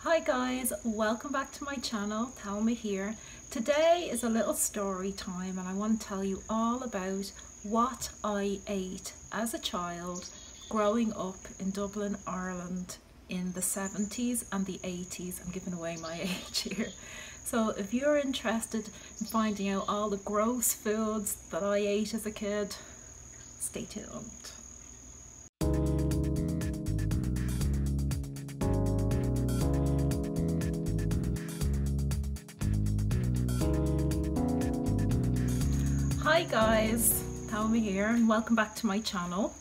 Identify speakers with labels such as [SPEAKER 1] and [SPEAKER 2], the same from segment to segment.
[SPEAKER 1] Hi guys, welcome back to my channel. Thelma here. Today is a little story time and I want to tell you all about what I ate as a child growing up in Dublin, Ireland in the 70s and the 80s. I'm giving away my age here. So if you're interested in finding out all the gross foods that I ate as a kid, stay tuned. Hi guys, Thelma here and welcome back to my channel.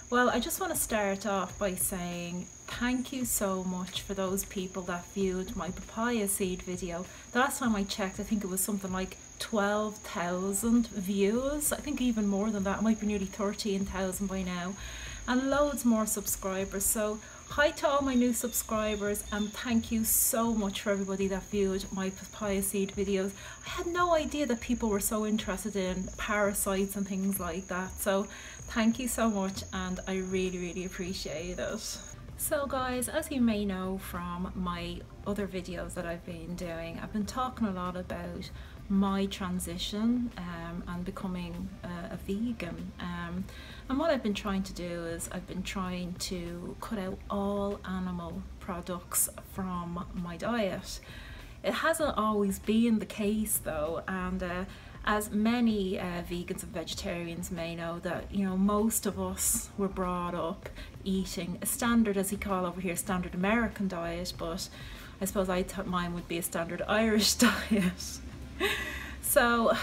[SPEAKER 1] Well, I just want to start off by saying thank you so much for those people that viewed my papaya seed video. The last time I checked, I think it was something like 12,000 views. I think even more than that, it might be nearly 13,000 by now, and loads more subscribers. So hi to all my new subscribers and thank you so much for everybody that viewed my papaya seed videos. I had no idea that people were so interested in parasites and things like that, so thank you so much and I really appreciate it. So guys, as you may know from my other videos that I've been doing, I've been talking a lot about my transition and becoming a vegan, and what I've been trying to do is I've been trying to cut out all animal products from my diet. It hasn't always been the case though, and as many vegans and vegetarians may know, that most of us were brought up eating a standard, as you call over here, standard American diet, but I suppose I thought mine would be a standard Irish diet. So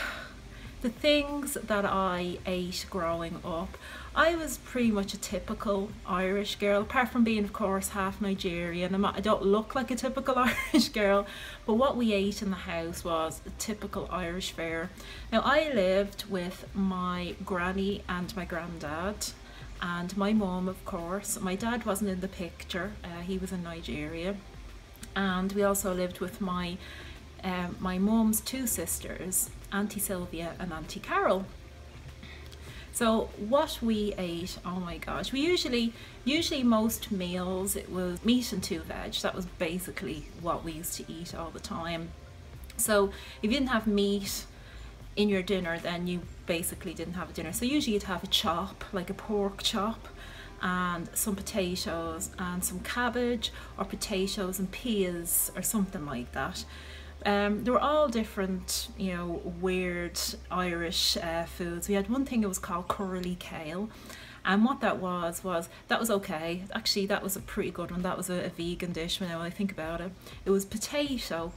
[SPEAKER 1] the things that I ate growing up, I was pretty much a typical Irish girl, apart from being of course half Nigerian. I don't look like a typical Irish girl, but what we ate in the house was a typical Irish fare. Now I lived with my granny and my granddad and my mum, of course. My dad wasn't in the picture, he was in Nigeria. And we also lived with my mum's two sisters, Auntie Sylvia and Auntie Carol. So what we ate, oh my gosh, we usually most meals it was meat and 2 veg. That was basically what we used to eat all the time. So if you didn't have meat in your dinner, then you basically didn't have a dinner. So usually you'd have a chop, like a pork chop, and some potatoes and some cabbage, or potatoes and peas or something like that. They were all different, weird Irish foods. We had one thing, it was called curly kale, and what that was that was okay. Actually, that was a pretty good one. That was a vegan dish when I think about it. It was potato,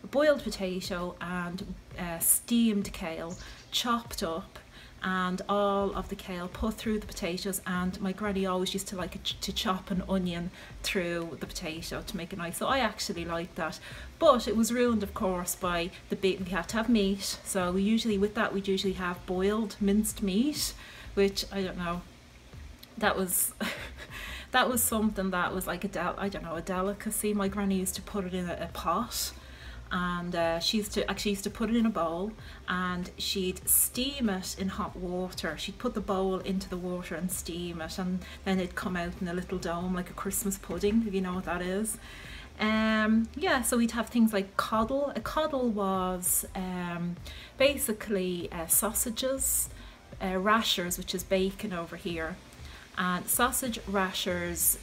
[SPEAKER 1] boiled potato and steamed kale, chopped up, and all of the kale put through the potatoes, and my granny always used to like to chop an onion through the potato to make it nice. So I actually liked that, but it was ruined of course by we had to have meat. So we'd usually have boiled minced meat, which I don't know, that was that was something that was like a delicacy. My granny used to put it in a pot, and she used to put it in a bowl and she'd steam it in hot water. She'd put the bowl into the water and steam it, and then it'd come out in a little dome like a Christmas pudding, if you know what that is. Yeah, so we'd have things like coddle. A coddle was basically sausages, rashers, which is bacon over here, and sausage rashers,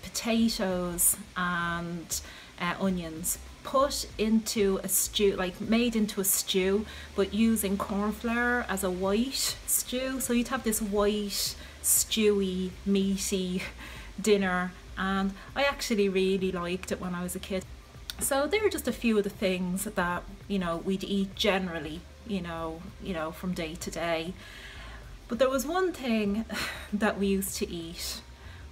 [SPEAKER 1] potatoes and onions, put into a stew, like made into a stew, but using corn flour as a white stew. So you'd have this white, stewy, meaty dinner, and I actually really liked it when I was a kid. So they were just a few of the things that we'd eat generally, from day to day. But there was one thing that we used to eat,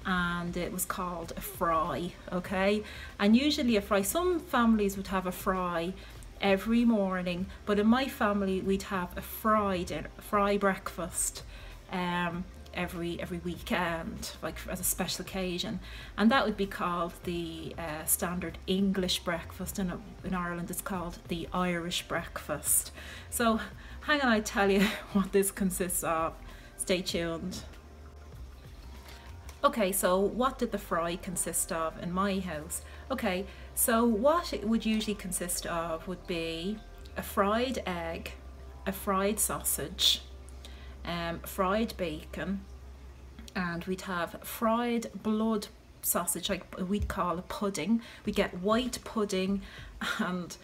[SPEAKER 1] and it was called a fry, okay? And usually a fry, some families would have a fry every morning, but in my family we'd have a fry breakfast every weekend, like as a special occasion, and that would be called the standard English breakfast, and in Ireland it's called the Irish breakfast. So hang on, I tell you what this consists of. Stay tuned. Okay, so what did the fry consist of in my house? Okay, So what it would usually consist of would be a fried egg, a fried sausage, fried bacon, and we'd have fried blood sausage, like we'd call a pudding. We get white pudding and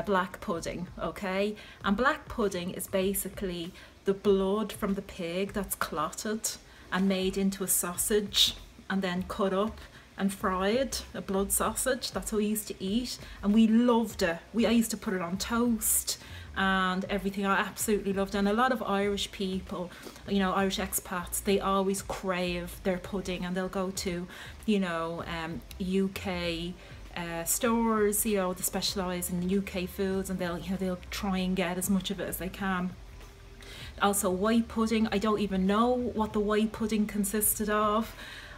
[SPEAKER 1] black pudding, okay? And black pudding is basically the blood from the pig that's clotted and made into a sausage and then cut up and fried, a blood sausage. That's what we used to eat, and we loved it. I used to put it on toast and everything. I absolutely loved it. And a lot of Irish people, you know, Irish expats, they always crave their pudding, and they'll go to, you know, UK stores, you know, that specialise in UK foods, and they'll try and get as much of it as they can. Also white pudding, I don't even know what the white pudding consisted of.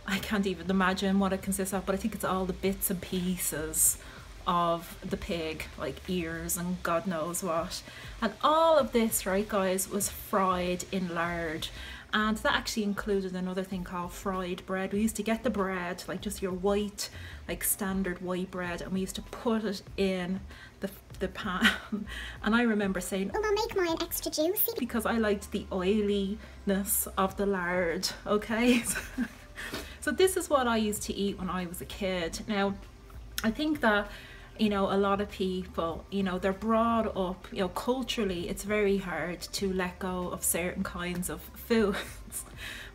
[SPEAKER 1] I can't even imagine what it consists of, but I think it's all the bits and pieces of the pig, like ears and God knows what. And all of this, right guys, was fried in lard. And that actually included another thing called fried bread. We used to get the bread, like just your white, like standard white bread, and we used to put it in the pan. And I remember saying,
[SPEAKER 2] "Oh, I'll make mine extra juicy,"
[SPEAKER 1] because I liked the oiliness of the lard, okay? So this is what I used to eat when I was a kid. Now, I think that, you know, a lot of people, you know, they're brought up, you know, culturally, it's very hard to let go of certain kinds of foods.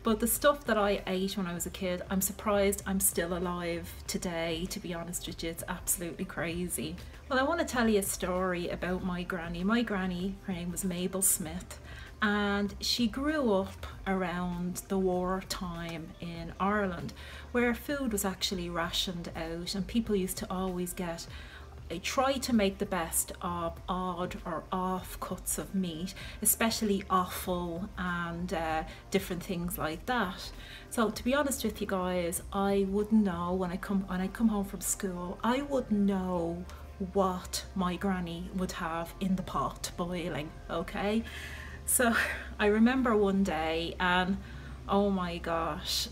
[SPEAKER 1] But the stuff that I ate when I was a kid, I'm surprised I'm still alive today, to be honest with you. It's absolutely crazy. Well, I want to tell you a story about my granny. My granny, her name was Mabel Smith, and she grew up around the war time in Ireland, where food was actually rationed out, and people used to always try to make the best of odd or off cuts of meat, especially offal and different things like that. So to be honest with you guys, I wouldn't know when I come home from school, I wouldn't know what my granny would have in the pot boiling, okay? So I remember one day, and oh my gosh,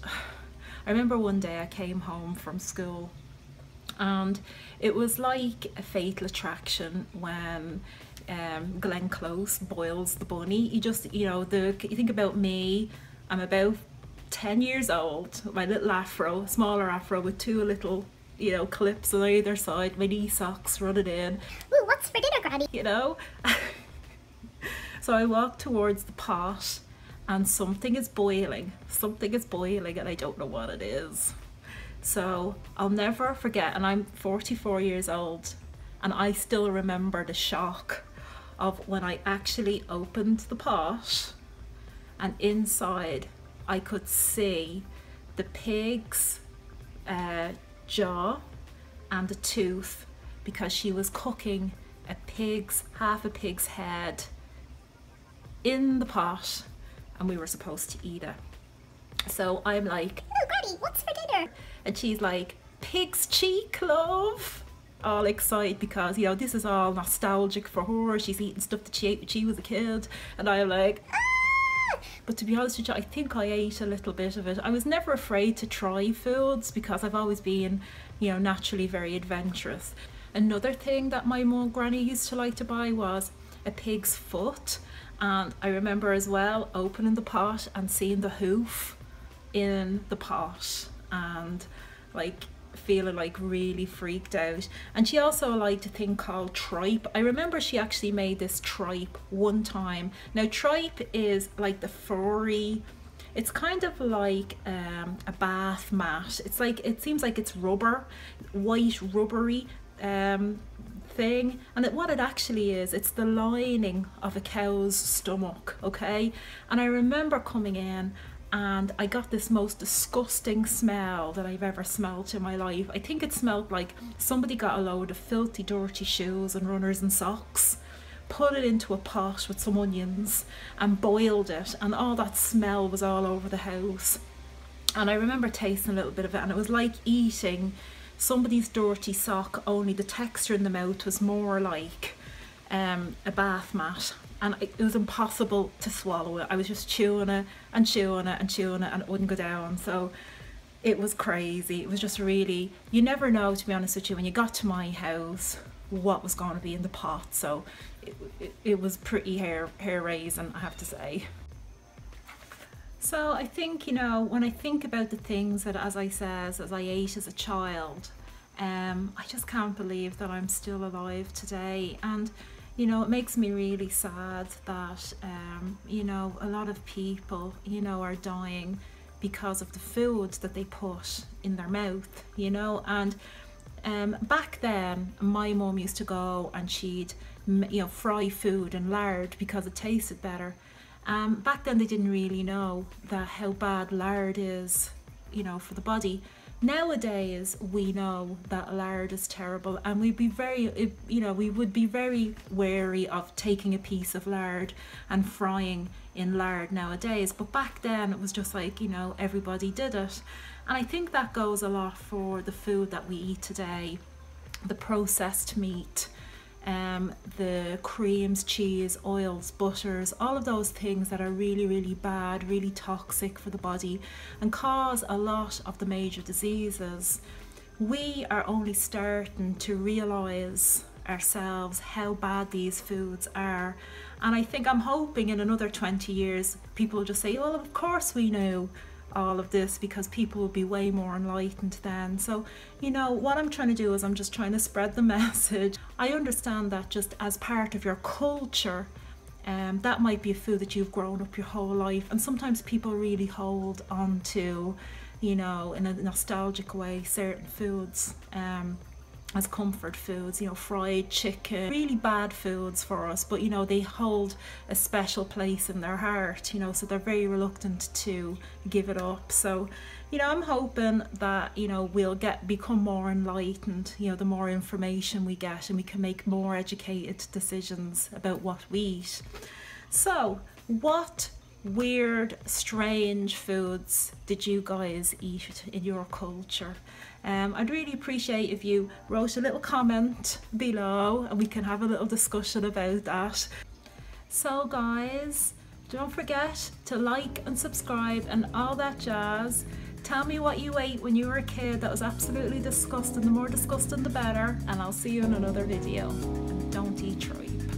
[SPEAKER 1] I remember one day I came home from school, and it was like a fatal attraction when Glenn Close boils the bunny. You just, you know, you think about me, I'm about 10 years old, my little afro, smaller afro with two little, you know, clips on either side, my knee socks running in.
[SPEAKER 2] "Ooh, what's for dinner, Granny?"
[SPEAKER 1] You know? So I walk towards the pot, and something is boiling, and I don't know what it is. So I'll never forget, and I'm 44 years old, and I still remember the shock of when I actually opened the pot, and inside I could see the pig's jaw and a tooth, because she was cooking half a pig's head in the pot, and we were supposed to eat it. So I'm like,
[SPEAKER 2] "Oh, Granny, what's for dinner?"
[SPEAKER 1] And she's like, "Pig's cheek, love." All excited because, you know, this is all nostalgic for her. She's eating stuff that she ate when she was a kid. And I'm like, ah! But to be honest with you, I think I ate a little bit of it. I was never afraid to try foods because I've always been, you know, naturally very adventurous. Another thing that my mum granny used to like to buy was a pig's foot. And I remember as well opening the pot and seeing the hoof in the pot, and like feeling like really freaked out. And she also liked a thing called tripe. I remember she actually made this tripe one time. Now tripe is like the furry, it's kind of like a bath mat. It's like, it seems like it's rubber, white rubbery thing, and what it actually is, it's the lining of a cow's stomach, okay? And I remember coming in, and I got this most disgusting smell that I've ever smelled in my life. I think it smelled like somebody got a load of filthy dirty shoes and runners and socks, put it into a pot with some onions and boiled it, and all that smell was all over the house. And I remember tasting a little bit of it, and it was like eating somebody's dirty sock, only the texture in the mouth was more like a bath mat, and it was impossible to swallow it. I was just chewing it and chewing it and chewing it, and it wouldn't go down. So it was crazy. It was just really, you never know, to be honest with you, when you got to my house, what was going to be in the pot. So it was pretty hair raising, I have to say. So I think, you know, when I think about the things that, as I ate as a child, I just can't believe that I'm still alive today. And you know, it makes me really sad that you know, a lot of people, you know, are dying because of the food that they put in their mouth, you know. And back then my mum used to go and she'd, you know, fry food in lard because it tasted better. Back then they didn't really know that how bad lard is, you know, for the body. Nowadays we know that lard is terrible, and we'd be very, you know, we would be very wary of taking a piece of lard and frying in lard nowadays. But back then it was just like, you know, everybody did it. And I think that goes a lot for the food that we eat today, the processed meat, the creams, cheese, oils, butters, all of those things that are really, really bad, really toxic for the body and cause a lot of the major diseases. We are only starting to realise ourselves how bad these foods are, and I think, I'm hoping in another 20 years people will just say, well, of course we knew all of this, because people will be way more enlightened then. So, you know, what I'm trying to do is I'm just trying to spread the message. I understand that just as part of your culture, that might be a food that you've grown up your whole life, and sometimes people really hold on to, you know, in a nostalgic way, certain foods as comfort foods, you know, fried chicken, really bad foods for us, but you know, they hold a special place in their heart, you know, so they're very reluctant to give it up. So, you know, I'm hoping that, you know, we'll become more enlightened, you know, the more information we get, and we can make more educated decisions about what we eat. So, what weird, strange foods did you guys eat in your culture? I'd really appreciate if you wrote a little comment below and we can have a little discussion about that. So guys, don't forget to like and subscribe and all that jazz. Tell me what you ate when you were a kid that was absolutely disgusting. The more disgusting the better, and I'll see you in another video. And don't eat tripe.